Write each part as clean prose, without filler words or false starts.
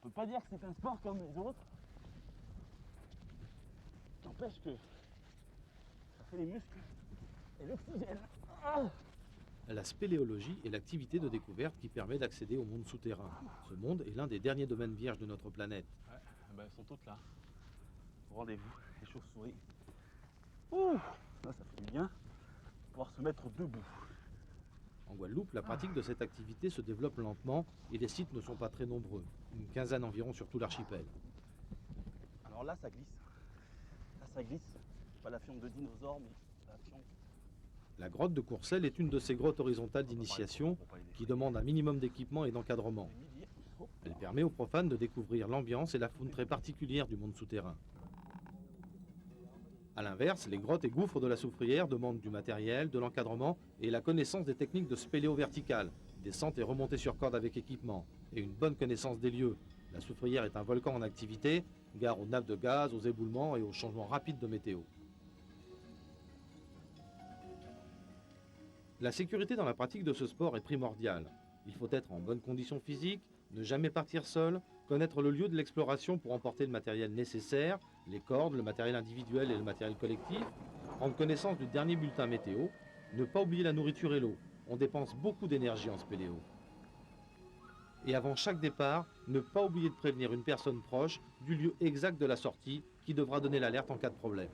On peut pas dire que c'est un sport comme les autres. N'empêche que ça fait les muscles et l'oxygène. Ah, La spéléologie est l'activité de découverte qui permet d'accéder au monde souterrain. Ce monde est l'un des derniers domaines vierges de notre planète. ouais, ben elles sont toutes là. Au rendez-vous, les chauves-souris. Ouh, là ça fait du bien. Pouvoir se mettre debout. En Guadeloupe, la pratique de cette activité se développe lentement et les sites ne sont pas très nombreux, une quinzaine environ sur tout l'archipel. Alors là ça glisse. Là ça glisse. Pas la fiente de dinosaure, mais la fiente. La grotte de Courcelles est une de ces grottes horizontales d'initiation qui demande un minimum d'équipement et d'encadrement. Elle permet aux profanes de découvrir l'ambiance et la faune très particulière du monde souterrain. A l'inverse, les grottes et gouffres de la Soufrière demandent du matériel, de l'encadrement et la connaissance des techniques de spéléo verticale, descente et remontée sur corde avec équipement, et une bonne connaissance des lieux. La Soufrière est un volcan en activité, gare aux nappes de gaz, aux éboulements et aux changements rapides de météo. La sécurité dans la pratique de ce sport est primordiale. Il faut être en bonne condition physique, ne jamais partir seul, connaître le lieu de l'exploration pour emporter le matériel nécessaire, les cordes, le matériel individuel et le matériel collectif, prendre connaissance du dernier bulletin météo, ne pas oublier la nourriture et l'eau. On dépense beaucoup d'énergie en spéléo. Et avant chaque départ, ne pas oublier de prévenir une personne proche du lieu exact de la sortie qui devra donner l'alerte en cas de problème.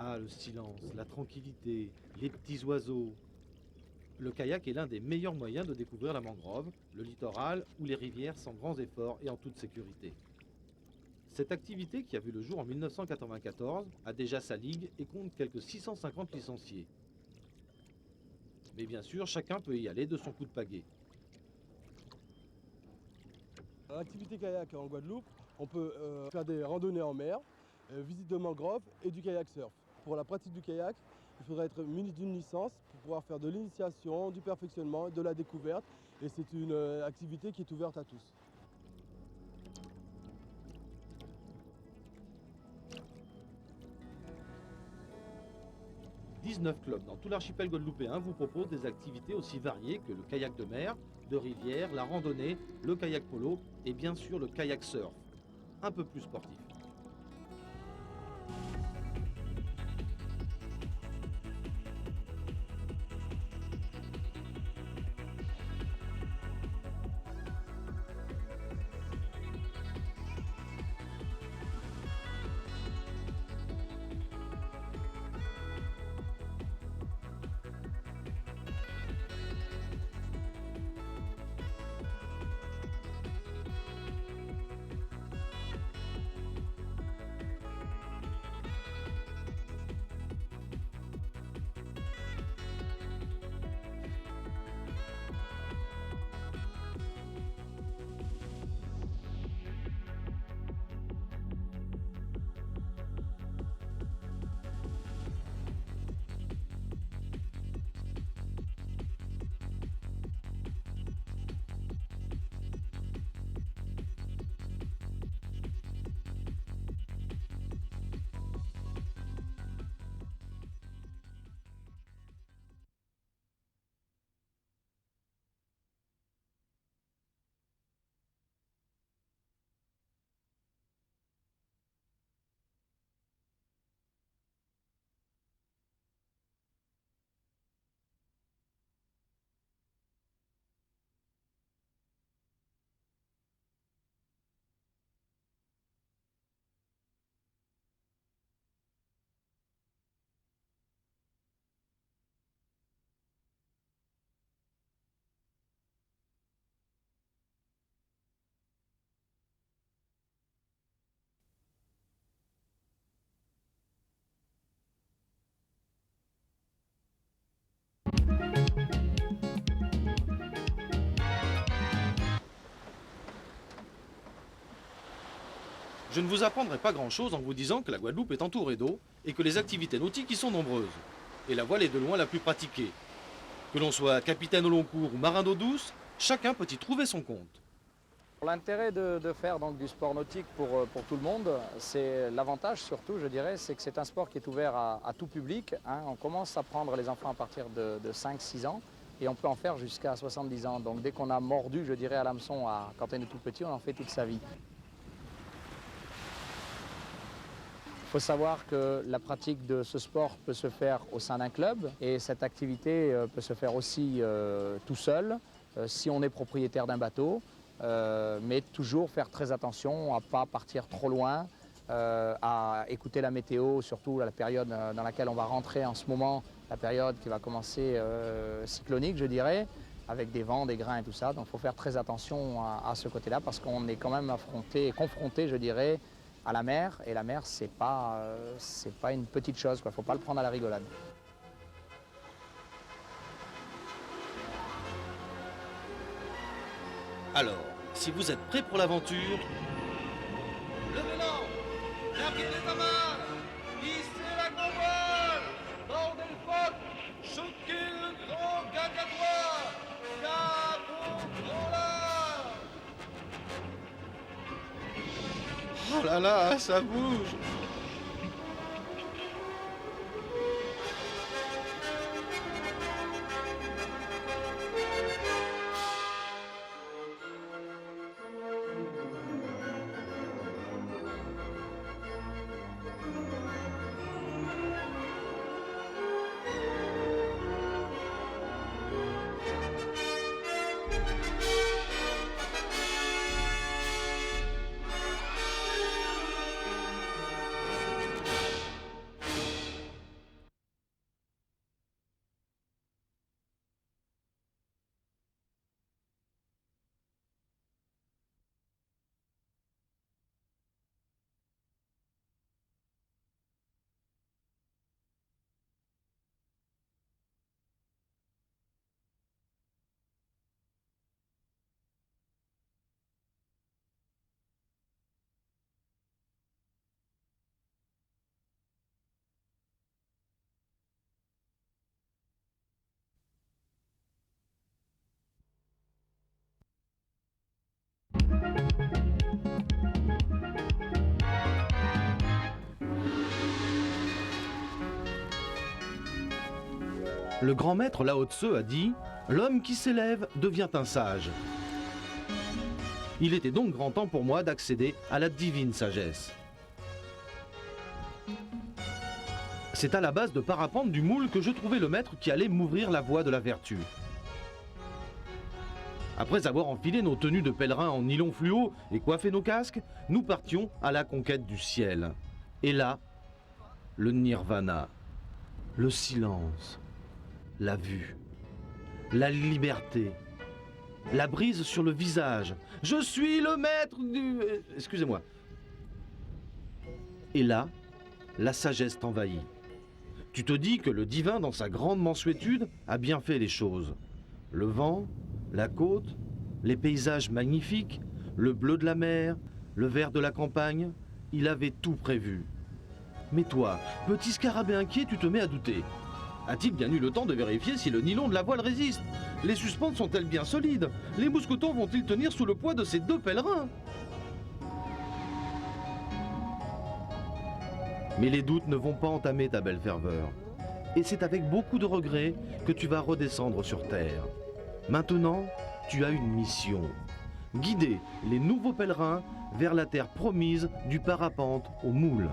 Ah, le silence, la tranquillité, les petits oiseaux. Le kayak est l'un des meilleurs moyens de découvrir la mangrove, le littoral ou les rivières sans grands efforts et en toute sécurité. Cette activité, qui a vu le jour en 1994, a déjà sa ligue et compte quelques 650 licenciés. Mais bien sûr, chacun peut y aller de son coup de pagaie. L'activité kayak en Guadeloupe, on peut faire des randonnées en mer, visite de mangroves et du kayak surf. Pour la pratique du kayak, il faudrait être muni d'une licence pour pouvoir faire de l'initiation, du perfectionnement, de la découverte. Et c'est une activité qui est ouverte à tous. « 19 clubs dans tout l'archipel guadeloupéen vous proposent des activités aussi variées que le kayak de mer, de rivière, la randonnée, le kayak polo et bien sûr le kayak surf, un peu plus sportif. Je ne vous apprendrai pas grand-chose en vous disant que la Guadeloupe est entourée d'eau et que les activités nautiques y sont nombreuses. Et la voile est de loin la plus pratiquée. Que l'on soit capitaine au long cours ou marin d'eau douce, chacun peut y trouver son compte. L'intérêt de faire donc, du sport nautique pour tout le monde, c'est l'avantage surtout, je dirais, c'est que c'est un sport qui est ouvert à tout public. Hein. On commence à prendre les enfants à partir de 5-6 ans et on peut en faire jusqu'à 70 ans. Donc dès qu'on a mordu, je dirais, à l'hameçon quand on est tout petit, on en fait toute sa vie. Il faut savoir que la pratique de ce sport peut se faire au sein d'un club et cette activité peut se faire aussi tout seul, si on est propriétaire d'un bateau. Mais toujours faire très attention à ne pas partir trop loin, à écouter la météo, surtout la période dans laquelle on va rentrer en ce moment, la période qui va commencer cyclonique, je dirais, avec des vents, des grains et tout ça. Donc il faut faire très attention à ce côté-là parce qu'on est quand même confronté, je dirais, à la mer. Et la mer, c'est pas une petite chose, il ne faut pas le prendre à la rigolade. Alors, si vous êtes prêts pour l'aventure, levez l'ancre, larguez les amarres, hissez la grand voile, bordez le foc, choquez le grand gagadois, cap au grand large. Oh là là, ça bouge. Le grand maître Lao Tse a dit « L'homme qui s'élève devient un sage ». Il était donc grand temps pour moi d'accéder à la divine sagesse. C'est à la base de parapente du moule que je trouvais le maître qui allait m'ouvrir la voie de la vertu. Après avoir enfilé nos tenues de pèlerins en nylon fluo et coiffé nos casques, nous partions à la conquête du ciel. Et là, le nirvana, le silence, la vue, la liberté, la brise sur le visage. Je suis le maître du... Excusez-moi. Et là, la sagesse t'envahit. Tu te dis que le divin, dans sa grande mansuétude, a bien fait les choses. Le vent, la côte, les paysages magnifiques, le bleu de la mer, le vert de la campagne, il avait tout prévu. Mais toi, petit scarabée inquiet, tu te mets à douter. A-t-il bien eu le temps de vérifier si le nylon de la voile résiste? Les suspentes sont-elles bien solides? Les mousquetons vont-ils tenir sous le poids de ces deux pèlerins? Mais les doutes ne vont pas entamer ta belle ferveur. Et c'est avec beaucoup de regrets que tu vas redescendre sur terre. Maintenant, tu as une mission. Guider les nouveaux pèlerins vers la terre promise du parapente au moule.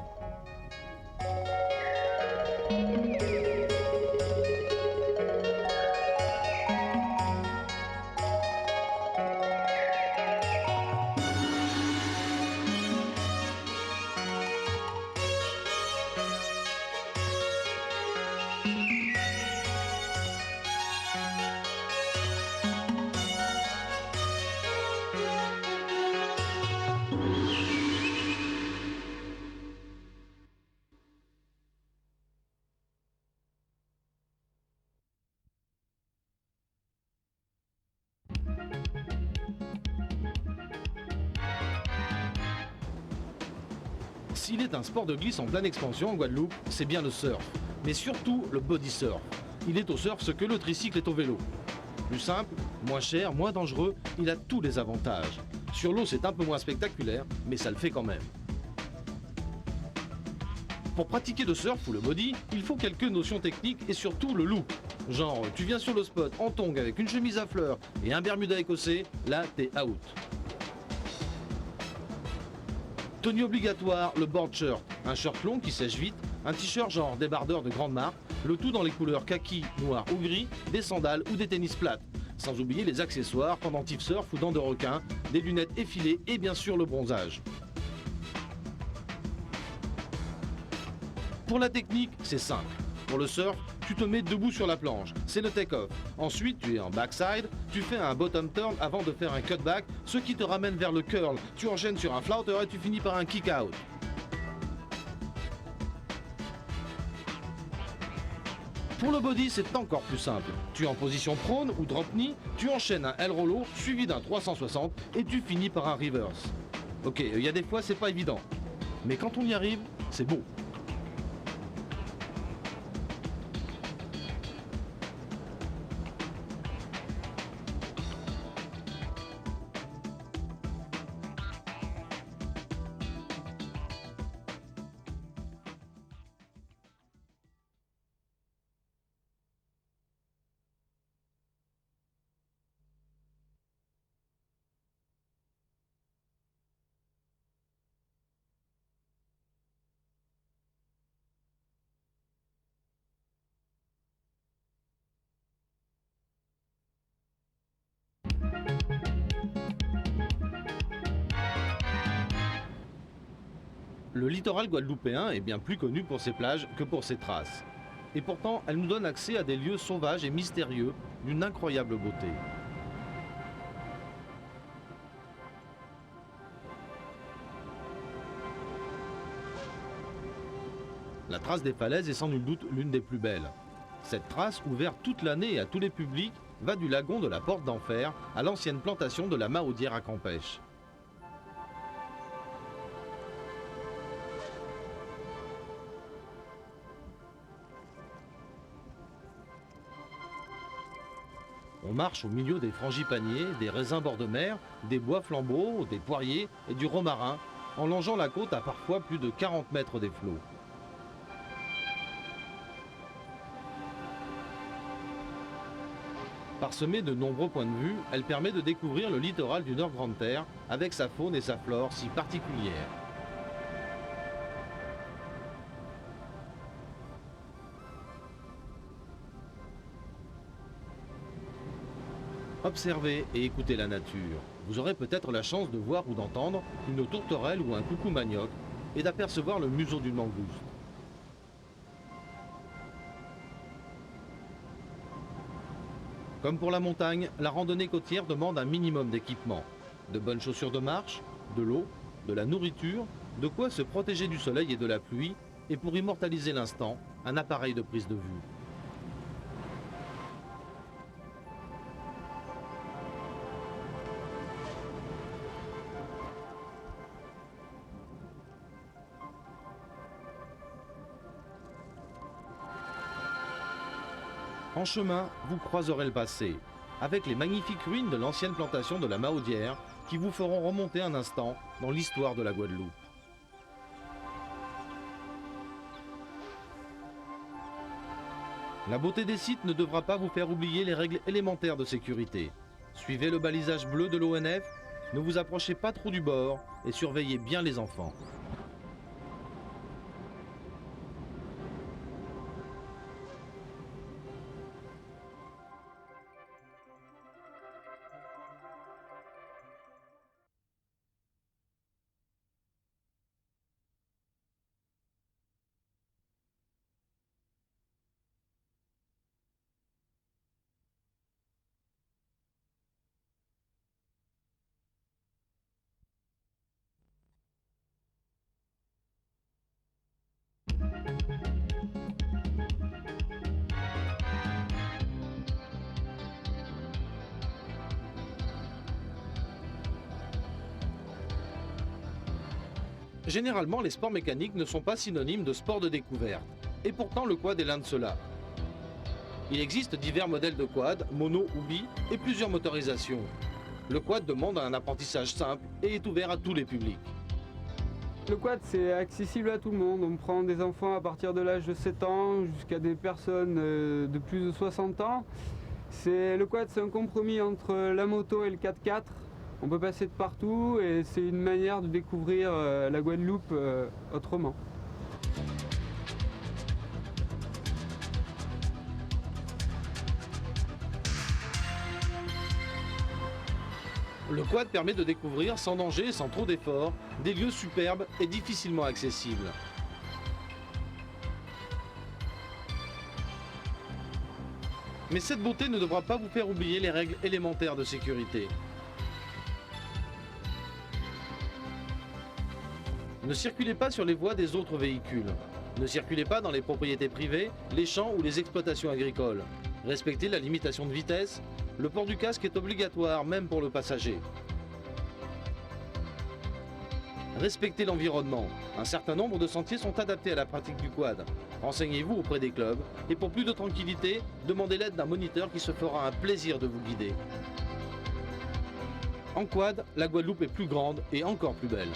S'il est un sport de glisse en pleine expansion en Guadeloupe, c'est bien le surf, mais surtout le body surf. Il est au surf ce que le tricycle est au vélo. Plus simple, moins cher, moins dangereux, il a tous les avantages. Sur l'eau, c'est un peu moins spectaculaire, mais ça le fait quand même. Pour pratiquer le surf ou le body, il faut quelques notions techniques et surtout le look. Genre, tu viens sur le spot en tongs avec une chemise à fleurs et un bermuda écossais, là t'es out. Tenue obligatoire, le board shirt, un shirt long qui sèche vite, un t-shirt genre débardeur de grande marque, le tout dans les couleurs kaki, noir ou gris, des sandales ou des tennis plates. Sans oublier les accessoires, pendentifs surf ou dents de requin, des lunettes effilées et bien sûr le bronzage. Pour la technique, c'est simple. Pour le surf, tu te mets debout sur la planche, c'est le take-off. Ensuite, tu es en backside, tu fais un bottom turn avant de faire un cutback, ce qui te ramène vers le curl. Tu enchaînes sur un flouter et tu finis par un kick-out. Pour le body, c'est encore plus simple. Tu es en position prone ou drop knee, tu enchaînes un L-rollo suivi d'un 360 et tu finis par un reverse. Ok, il y a des fois, c'est pas évident. Mais quand on y arrive, c'est beau. Le littoral guadeloupéen est bien plus connu pour ses plages que pour ses traces. Et pourtant, elle nous donne accès à des lieux sauvages et mystérieux d'une incroyable beauté. La trace des falaises est sans nul doute l'une des plus belles. Cette trace, ouverte toute l'année à tous les publics, va du lagon de la Porte d'Enfer à l'ancienne plantation de la Mahaudière à Campêche. On marche au milieu des frangipaniers, des raisins bord de mer, des bois flambeaux, des poiriers et du romarin, en longeant la côte à parfois plus de 40 mètres des flots. Parsemée de nombreux points de vue, elle permet de découvrir le littoral du Nord Grande-Terre avec sa faune et sa flore si particulières. Observez et écoutez la nature. Vous aurez peut-être la chance de voir ou d'entendre une tourterelle ou un coucou manioc et d'apercevoir le museau d'une mangouste. Comme pour la montagne, la randonnée côtière demande un minimum d'équipement. De bonnes chaussures de marche, de l'eau, de la nourriture, de quoi se protéger du soleil et de la pluie, et pour immortaliser l'instant, un appareil de prise de vue. En chemin, vous croiserez le passé, avec les magnifiques ruines de l'ancienne plantation de la Mahaudière qui vous feront remonter un instant dans l'histoire de la Guadeloupe. La beauté des sites ne devra pas vous faire oublier les règles élémentaires de sécurité. Suivez le balisage bleu de l'ONF, ne vous approchez pas trop du bord et surveillez bien les enfants. Généralement, les sports mécaniques ne sont pas synonymes de sport de découverte. Et pourtant, le quad est l'un de ceux-là. Il existe divers modèles de quad, mono ou bi, et plusieurs motorisations. Le quad demande un apprentissage simple et est ouvert à tous les publics. Le quad, c'est accessible à tout le monde. On prend des enfants à partir de l'âge de 7 ans jusqu'à des personnes de plus de 60 ans. Le quad, c'est un compromis entre la moto et le 4x4. On peut passer de partout et c'est une manière de découvrir la Guadeloupe autrement. Le quad permet de découvrir sans danger et sans trop d'efforts des lieux superbes et difficilement accessibles. Mais cette beauté ne devra pas vous faire oublier les règles élémentaires de sécurité. Ne circulez pas sur les voies des autres véhicules. Ne circulez pas dans les propriétés privées, les champs ou les exploitations agricoles. Respectez la limitation de vitesse. Le port du casque est obligatoire, même pour le passager. Respectez l'environnement. Un certain nombre de sentiers sont adaptés à la pratique du quad. Renseignez-vous auprès des clubs et pour plus de tranquillité, demandez l'aide d'un moniteur qui se fera un plaisir de vous guider. En quad, la Guadeloupe est plus grande et encore plus belle.